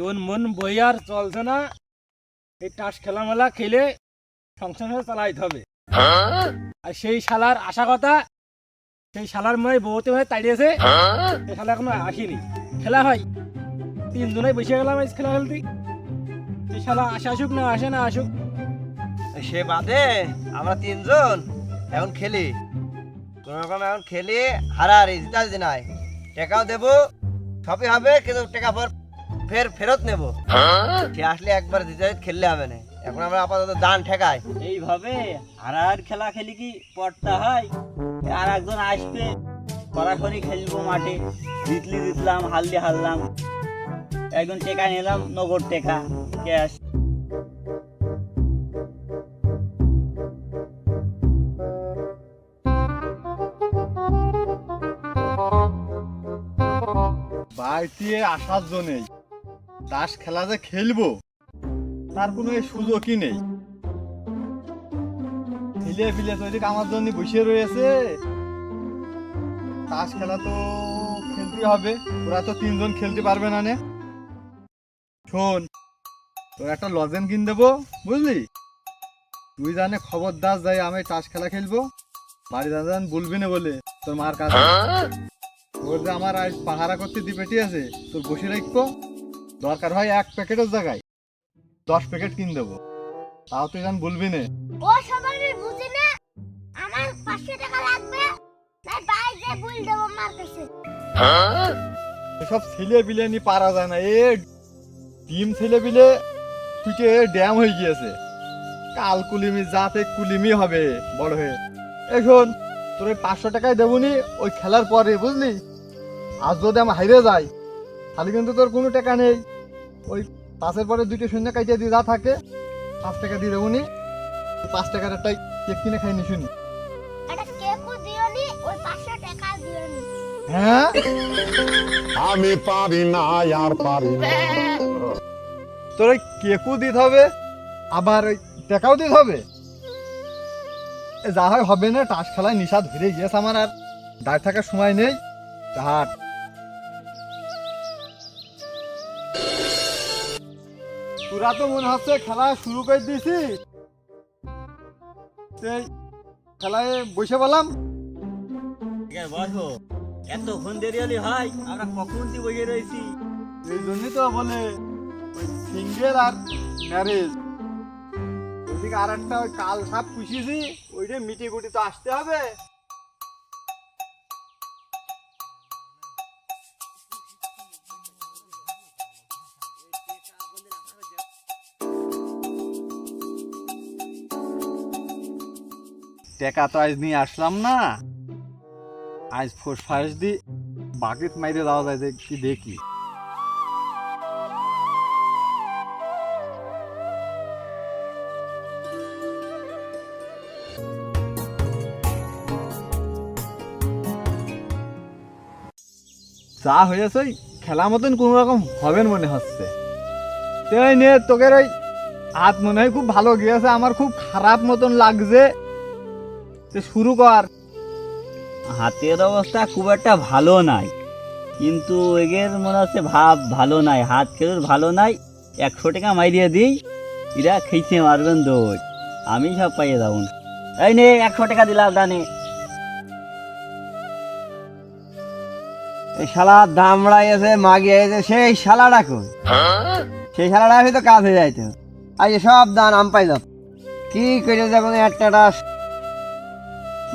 তোর মন বই আর চলছে না, এই তাস খেলা মেলা খেলে সংসার চালাইতে হবে। আর সেই শালার আশা কথা, সেই শালার মেয়ে বউতে হয়ে তাড়িয়েছে, সেই শালা এখনো আসেনি। খেলা হয়, 3 জনে বসে গেলাম আজ খেলা খেলতে। সেই শালা আসে আসুক না আসে না আসুক। সে বাদে আমরা 3 জন এখন খেলি, কোন রকম এখন খেলি, হারাহারি জিতাজি নাই, টাকাও দেবো, সবই হবে, কিন্তু টাকা ফেরত নেবো। সে আসলে একবার জিতাজি খেললে হবে না, এখন আমরা আপাতত দান ঠেকাই। এইভাবে হারার খেলা খেলি কি পড়তা হয়? আর একজন আসবে, সরাসরি খেলবো মাঠে, জিতলাম, হারলাম, একজন টেকা নিলাম, নগদ টেকা ক্যাশ। বাড়িতে আসার জন্যই তাস খেলা যে খেলবো তার কোনো সুযোগই নেই। ছেলে পিলে তৈরি আমার জন্য বসে রয়েছে, তাস খেলা তো খেলতে হবে, ওরা তো 3 জন খেলতে পারবে না। শোন, তোর একটা লজেন কিন দেবো, বুঝলি? তুই জানে খবরদার যাই আমি তাস খেলা খেলবো, বাড়ি দাদা বলবি না বলে তোর মার কাছে। তোর যে আমার আজ পাহারা করতে দিবেটি আছে, তোর বসে রাখবো, দরকার হয় 1 প্যাকেটের জায়গায় 10 প্যাকেট কিন দেবো, তাও তুই জান বলবি না। ও সবাই বুঝি না, আমার 500 টাকা লাগবে, তাই বাইরে বল দেব মার কাছে। এসব ছেলে বিলে নি পারা যায় না, এ টিম ছেলে বিলে পিঠে ড্যাম হয়ে গিয়েছে, কাল কুলিমি যাতে কুলিমি হবে বড় হয়ে। এই শোন, তোর 500 টাকায় দেবনি ওই খেলার পরে, বুঝলি? আজ যদি আমি হাইরে যাই তাহলে কিন্তু তোর কোনো টাকা নেই, ওই 5-এর পরে 2টে শূন্য কাটিয়ে দিয়ে যা থাকে 5 টাকা দিয়ে দেবনি, 5 টাকার একটাই কেক কিনে খাই নি শুনি। এটা কেকও দিওনি, ওই 500 টাকা দিওনি। হ্যাঁ, আমি পারি না আর পারি না। তোর ওই কেকও দিতে হবে আবার ওই টাকাও দিতে হবে। যা হয় হবে না, তাস খেলায় নিশা ধরে গিয়েছে আমার, আর দাঁড়িয়ে থাকার সময় নেই। হাট, তোরা তো মনে হচ্ছে খেলা শুরু করে দিয়েছি, সেই খেলায় বসে বললাম। বসো, এতক্ষণ দেরি হলে হয়? আমরা কখন দিয়ে বসে রয়েছি। এই জন্যই তো বলে ওই সিঙ্গেল আর ম্যারেজ, ওইদিকে আর একটা ওই কাল সাপ পুষিয়েছি, ওইটা মিটি গুটি তো আসতে হবে। টাকা তো আজ নিয়ে আসলাম না, আজ ফার্স্ট দি বাকেট মাইরে দেওয়া যায় যে কি দেখি। যা হয়েছে ওই খেলা মতন কোন রকম হবেন মনে হচ্ছে। তুই নে, তোকে ওই হাত মনে হয় খুব ভালো গিয়েছে, আমার খুব খারাপ মতন লাগছে, শুরু কর। হাতের অবস্থা খুব একটা ভালো নাই, কিন্তু এগের মনে হচ্ছে ভাব ভালো নাই, হাত খেলুর ভালো নাই। 100 টাকা মাইরিয়ে দিই, এরা খেয়েছে মারবেন দৌড়, আমি সব পাইয়ে যাবো। এই নে 100 টাকা দিলাম দানে। এই শালা দামড়াই আছে, মাগিয়ে আছে, সেই শালাটা কই? সেই শালাটা আসলে তো কাজ হয়ে যাইতে, আজ সব দান আম পাই যাব। কি করে যখন একটা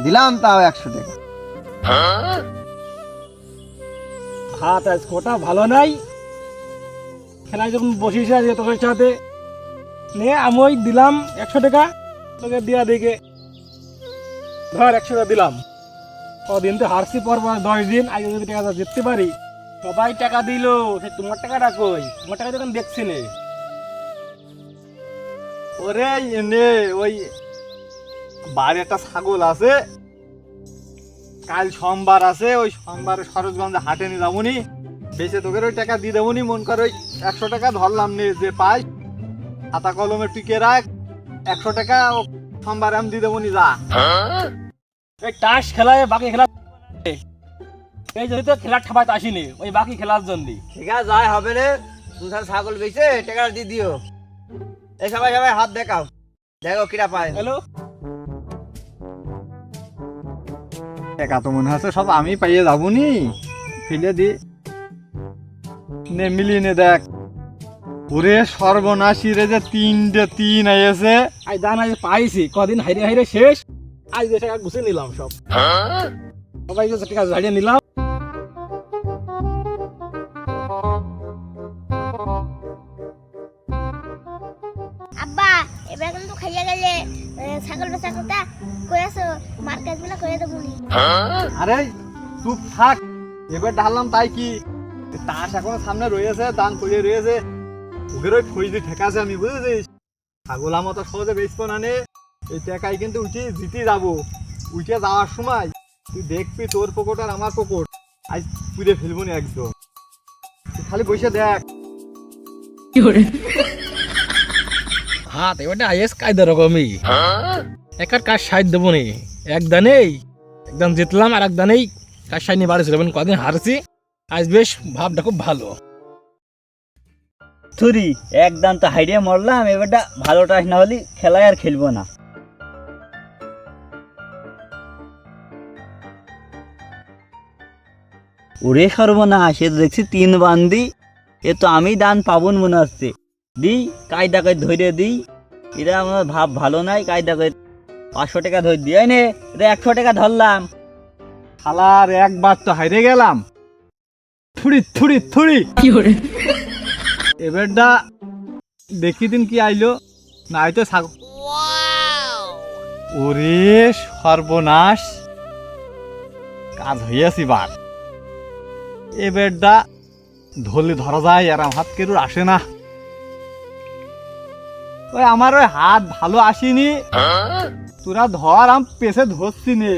দিলাম, তাও 100 টাকা। হাত আজ কোটা ভালো নাই, খেলায় যখন বসিস আজকে তোর সাথে, নে আমি ওই দিলাম 100 টাকা, তোকে দিয়া দিকে ধর 100 টাকা দিলাম। কদিন তো হারছি পর 10 দিন, আগে যদি টাকা জিততে পারি। সবাই টাকা দিল, সে তোমার টাকাটা কই? তোমার টাকা যখন দেখছি নে। ওরে এনে ওই বাড়ি একটা ছাগল আছে, কাল সোমবার আছে, ওই সোমবারে সরোজগঞ্জে হাটে নিয়ে যাবনি, বেশি তোকে ওই টাকা দিয়ে দেবনি। মন কর ওই 100 টাকা ধরলাম নে, যে পাই খাতা কলমে টিকে রাখ, 100 টাকা সোমবারে আমি দিয়ে দেবনি। যা, এই তাস খেলায় বাকি খেলা, এই জন্য তো খেলার ঠাপাতে আসিনি, ওই বাকি খেলার জন্য। ঠিক আছে, যাই হবে রে, তুমি তাহলে ছাগল বেচে টাকাটা দিয়ে দিও। এই সবাই সবাই হাত দেখাও, দেখো কিরা পায়। হ্যালো, টাকা তো মনে হচ্ছে সব আমি পাইয়ে যাবো নি, ফেলে দি নে মিলিয়ে নে দেখ। ওরে সর্বনাশী রে, যে 3 আইছে। আজ দান আজ পাইছি, কদিন হাইরে হাইরে শেষ, আজ যে টাকা গুছিয়ে নিলাম সব, সবাই যে টাকা ঝাড়িয়ে নিলাম। আব্বা এবার কিন্তু খাইয়া গেলে ছাগল বেচা কথা কই আছো, মার্কেট গুলো করে দেবো নি। আরে চুপ থাক, এবার ঢাললাম তাই কি, তাস এখন সামনে রয়েছে, দান করে রয়েছে, ওদের ওই ফৌজি ঠেকা আছে আমি, বুঝেছিস? ছাগল আমার তো সহজে বেচবো না নে, এই টাকায় কিন্তু উঠে জিতে যাবো। উঠে যাওয়ার সময় তুই দেখবি তোর পকেট আর আমার পকেট আজ পুড়ে ফেলবো না একদম, তুই খালি বসে দেখ। হাত এবারে আইএস কায়দা রকমই, একার কাজ সাইড দেবো নি, এক দানেই একদম জিতলাম আর এক দানেই কাজ সাইড নিয়ে বাড়ি ছিল, কদিন হারছি, আজ বেশ ভাবটা খুব ভালো। থুরি একদম তো হাইডিয়া মরলাম, এবারটা ভালো টাস না হলে খেলায় আর খেলবো না। ওরে সর্বনাশ, এ তো দেখছি 3 বান্দি, এ তো আমি দান পাবন মনে হচ্ছে। দিই কায়দা করে ধরে দিই, এরা আমার ভাব ভালো নাই, কায়দা করে 500 টাকা ধরে দিয়ে নে, এটা 100 টাকা ধরলাম। শালার একবার তো হাইরে গেলাম, থুড়ি থুড়ি থুড়ি। এবারটা দেখি দিন কি আইলো, নাই তো ছাগল। ওরে সর্বনাশ, কাজ হইয়াছি বার। এবারটা ধরলে ধরা যায়, আর আমার হাত কেউ আসে না। ওই আমার ওই হাত ভালো আসেনি, তোরা ধর, আমি পেছে ধরছি নে।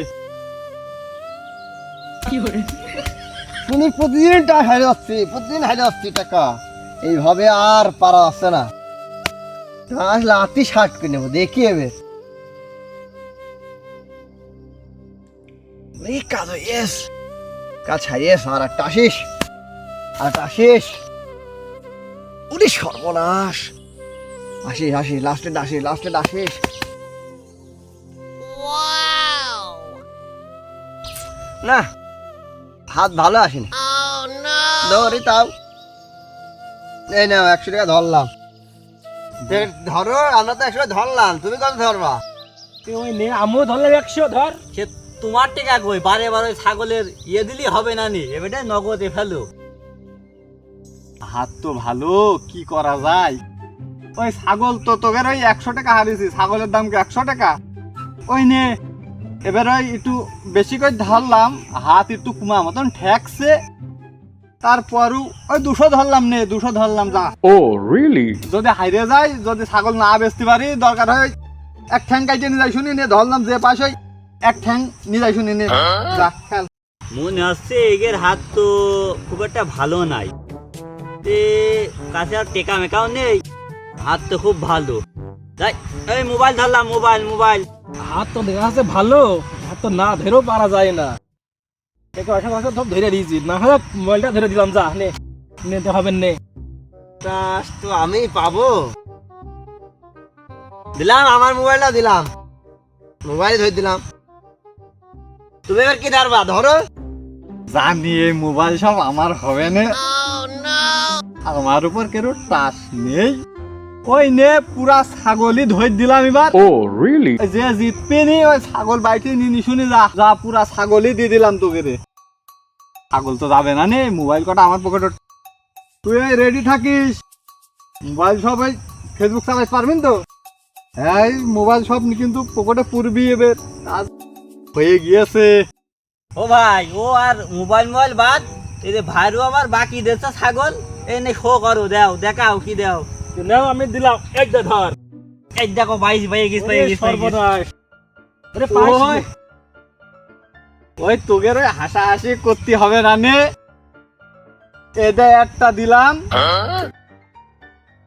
তুমি প্রতিদিন টাকা হারিয়ে যাচ্ছি, প্রতিদিন হারিয়ে যাচ্ছি টাকা, এইভাবে আর পারা যাচ্ছে না। আসলে আতি শার্ট কিনে নেবো, দেখি এবার এই কাজ ইয়েস, কাজ হারিয়ে আর একটা আসিস, আর একটা আসিস। উনি সর্বনাশ, আসিস আসিস, লাস্টে আসিস, লাস্টে আসিস। না হাত ভালো আসেনি, ধরি তাও এই নাও 100 টাকা ধরলাম। ধরো, আমরা তো 100 ধরলাম, তুমি কত ধরবা? তুই ওই নে, আমিও ধরলাম 100 ধর। সে তোমার টাকা কই, বারে বারে ছাগলের ইয়ে দিলি হবে না নি, এবারে নগদে ফেলো। হাত তো ভালো, কি করা যায়? ওই ছাগল তো তোদের ওই 100 টাকা হারিয়েছি, ছাগলের দাম কি 100 টাকা? ওই নে, এবার ওই একটু বেশি করে ধরলাম, হাত একটু কুমা মতন ঠেকছে, তারপরও ওই 200 ধরলাম নে, 200 ধরলাম যা। ও রিয়েলি? যদি হাইরে যায়, যদি ছাগল না বেচতে পারি, দরকার হয় এক ঠ্যাং কাইটে নিয়ে যাই, শুনি নে ধরলাম, যে পাশ ওই এক ঠ্যাং নিয়ে যাই, শুনি নে যা খেল। মনে হচ্ছে এগের হাত তো খুব একটা ভালো নাই, তে কাছে আর টেকা মেকাও নেই, হাত তো খুব ভালো। তাই এই মোবাইল ধরলাম, মোবাইল মোবাইল। হাত তো দেখা যাচ্ছে ভালো, হাত তো না ধরেও পারা যায় না, সব ধরে দিয়েছি, না হয় মোবাইলটা ধরে দিলাম, যা নে, নিতে হবে নে। টাস তো আমি পাবো, দিলাম আমার মোবাইলটা দিলাম, মোবাইল ধরে দিলাম। তুমি এবার কি ধরবা? ধরো। জানি এই মোবাইল সব আমার হবে না, আমার উপর কেন টাচ নেই। ওই নে, পুরা ছাগলই ধরে দিলাম এবার। ও রিয়েলি? যে জিতবে নি ওই ছাগল বাইতে নিনি, শুনি যা যা, পুরা ছাগলই দিয়ে দিলাম তোকে রে। ছাগল তো যাবে না নে, মোবাইল কটা আমার পকেটে। তুই রেডি থাকিস, মোবাইল সব ওই ফেসবুক চালাতে পারবেন তো? এই মোবাইল সব কিন্তু পকেটে পুরবি, এবার কাজ হয়ে গিয়েছে। ও ভাই, ও আর মোবাইল মোবাইল বাদ, এই যে ভাইরও আমার বাকি দিয়েছে ছাগল, এই নে শো করো, দাও দেখাও কি দাও। নাও আমি দিলাম, এক দে ধর। এই দেখো 22 পেয়ে গেছে, পেয়ে গেছে, পেয়ে গেছে। সর্বনাশ, আরে ওই ওই তোগের ওই হাসাহাসি করতে হবে না নে, এদের একটা দিলাম,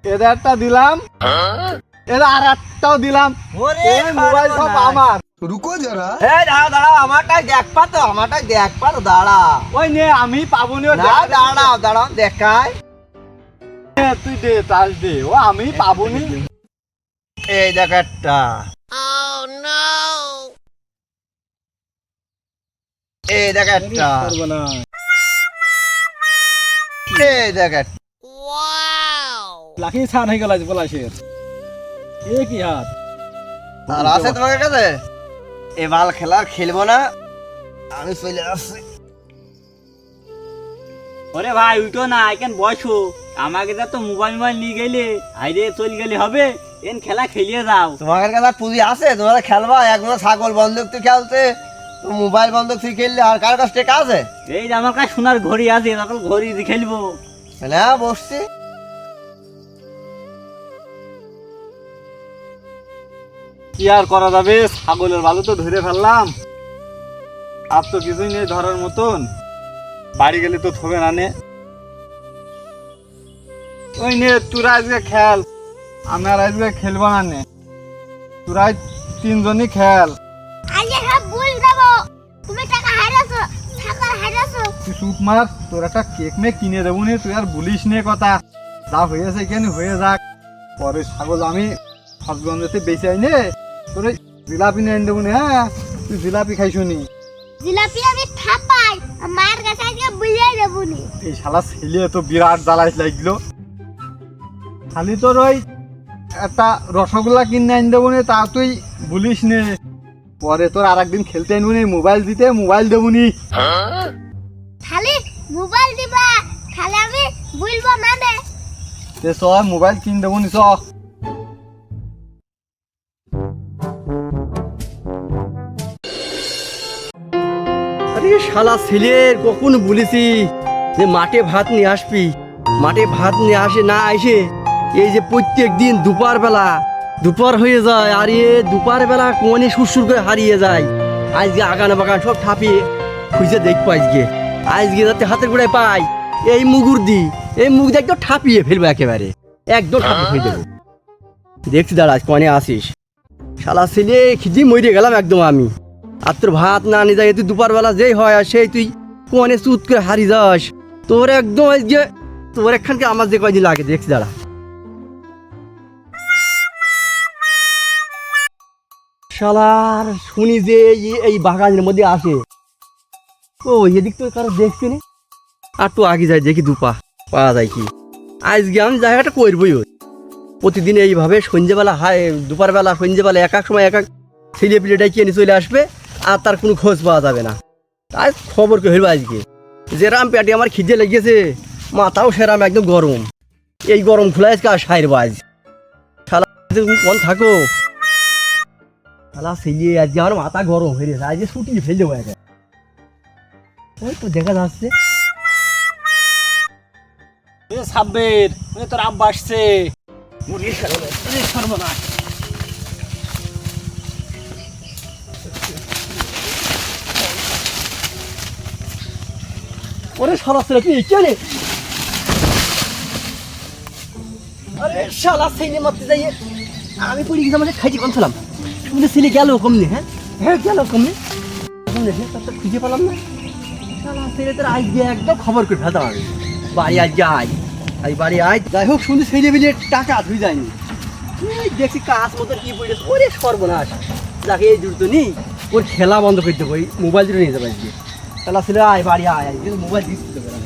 এদের একটা দিলাম, এদের আর একটাও দিলাম। ওরে এই মোবাইল সব সর্বনাশ। আমার। রুকো যারা, এই দাঁড়াও দাঁড়াও, আমারটাই দেখবা তো, আমারটাই দেখবা তো, দাঁড়া। ওই নে, আমি পাবো নি, না দাঁড়াও দাঁড়াও, দেখাই। তুই দে তাস দে, ও আমি পাবনি। এই দেখ একটা, এই দেখ একটা, পারবো না। এই দেখ একটা। লাখি ছান হয়ে গেল আজ পলাশের। এ কি হাত? আর আছে তোমার কাছে? এ বাল খেলা খেলবো না, আমি চলে আসছি। ওরে ভাই উঠো না, এখান বসো। আমাকে তো মোবাইল নিয়ে গেলে হাইরে চলে গেলে হবে, এন খেলা খেলিয়ে যাও। তোমাদের কাছে আর পুঁজি আছে? তোমরা খেলবা একদম ছাগল বন্ধক তুই খেলতে, তো মোবাইল বন্ধক তুই খেললে, আর কার কাছে টেকা আছে? এই যে আমার কাছে সোনার ঘড়ি আছে, তখন ঘড়ি দিয়ে খেলবো। হ্যাঁ বসছি। কি আর করা যাবে, ছাগলের বালু তো ধরে ফেললাম, আর তো কিছুই নেই ধরার মতন। বাড়ি গেলে তো থবে না নে। ওই নে তোরা আজকে খেল, আমি আর আজকে খেলবো না নে। তোরা তিনজনই খেল। আজকে সব ভুল দেবো। তুমি টাকা হারাছো, ছাগল হারাছো। তুই চুপ মার, তোর একটা কেক মে কিনে দেবো নি, তুই আর বলিস নে কথা। যা হয়েছে কেন হয়ে যাক, পরে ছাগল আমি হসগঞ্জতে বেঁচে আইনে তোর ওই জিলাপি নিয়ে আনি দেবো নি। হ্যাঁ তুই জিলাপি খাইছো নি? জিলাপি আমি থাপাই, মার কাছে আজকে বুঝিয়ে দেবো নি। এই শালা ছেলে তো বিরাট জ্বালাই লাগলো। খালি তোর ওই একটা রসগোল্লা কিনে আনি দেবো নি, তা তুই বলিস নে। পরে তোর আর একদিন খেলতে আনবো নি, মোবাইল দিতে মোবাইল দেবো নি। খালি মোবাইল দিবা, খালি আমি বলবো না নে। চ মোবাইল কিনে দেবো নি চ। আরে শালা ছেলের কখন বলেছি যে মাঠে ভাত নিয়ে আসবি, মাঠে ভাত নিয়ে আসে না আসে এই যে প্রত্যেক দিন দুপুর বেলা দুপুর হয়ে যায়, আর এ দুপুর বেলা কোনে সুরসুর করে হারিয়ে যায়। আজকে আগান বাগান সব ঠাপিয়ে খুঁজে দেখবো আজকে যাতে হাতের গোড়ায় পাই এই মুগুর দি, এই মুখ দিয়ে একদম ঠাপিয়ে ফেলবো, একেবারে একদম ঠাপিয়ে ফেলে দেবো। দেখছি দাঁড়া আজ কনে আসিস। শালা ছেলে খিদি মরে গেলাম একদম আমি। আর তোর ভাত না নিয়ে যায়, তুই দুপুর বেলা যেই হয় আর সেই তুই কোনে চুত করে হারিয়ে যাস। তোর একদম আজকে তোর এখানকে আমার যে কয়দিন লাগে দেখছি দাঁড়া। শালার শুনি যে এই বাগানের মধ্যে আসে, ও এদিক তো কারো দেখছি না। আর তো আগে যাই দেখি দুপা পাওয়া যায় কি। আজকে আমি জায়গাটা করবই, প্রতিদিন এইভাবে সন্ধ্যেবেলা হায় দুপুরবেলা সন্ধ্যেবেলা এক এক সময় এক এক ছেলে পিলে ডাকিয়ে নিয়ে চলে আসবে, আর তার কোনো খোঁজ পাওয়া যাবে না। তাই খবর কে হইল আজকে যেরাম পেটে আমার খিদে লেগেছে, মাথাও সেরাম একদম গরম। এই গরম খোলা আজকে আর সাইর বাজ। শালা তুমি কোন থাকো, শালা ছেলে আজকে আমার মাথা গরম হয়ে গেছে, আজকে ছুটি ফেলে দেবো একে। ওই তো দেখা যাচ্ছে সাব্বির, তোর আব্বা আসছে। সর্বনাশ। ওরে শালা ছেলে তুই কে রে? আরে শালা ছেলে মারতে যাই আমি পড়ে গেছি, মানে খাইতে কমছিলাম শুনে ছেলে গেল কমনি। হ্যাঁ হ্যাঁ গেল কমনি, তার খুঁজে পেলাম না। শালা ছেলে তোর আজকে একদম খবর করে ফেলতাম আমি। বাড়ি আজকে আয়, আজ বাড়ি আয়। যাই হোক শুনে ছেলে মিলে টাকা ধুই যায়নি, দেখছি কাজ মতো কি পড়েছে। ওরে সর্বনাশ, যাকে এই জুড়তো নি ওর খেলা বন্ধ করে দেবো, এই মোবাইল দুটো নিয়ে যাবো আজকে। শালা ছেলে আয় বাড়ি আয়, আজকে মোবাইল দিচ্ছি দেবে না।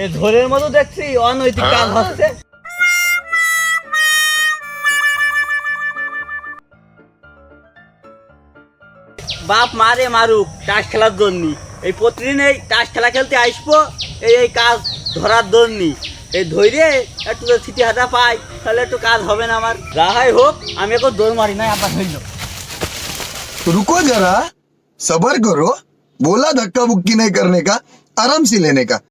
এই ঝড়ের মতো দেখছি অনৈতিক কাজ হচ্ছে। বাপ মারে মারুক তাস খেলার জন্য, এই প্রতিদিন এই তাস খেলা খেলতে আসবো, এই কাজ ধরার জন্য। এই ধৈর্যে একটু ছিটি হাতা পাই তাহলে একটু কাজ হবে না আমার। যাহাই হোক আমি এখন দৌড় মারি নাই, আবার হইল। रुको जरा, सबर करो। बोला धक्का बुक्की नहीं करने का, आराम से लेने का।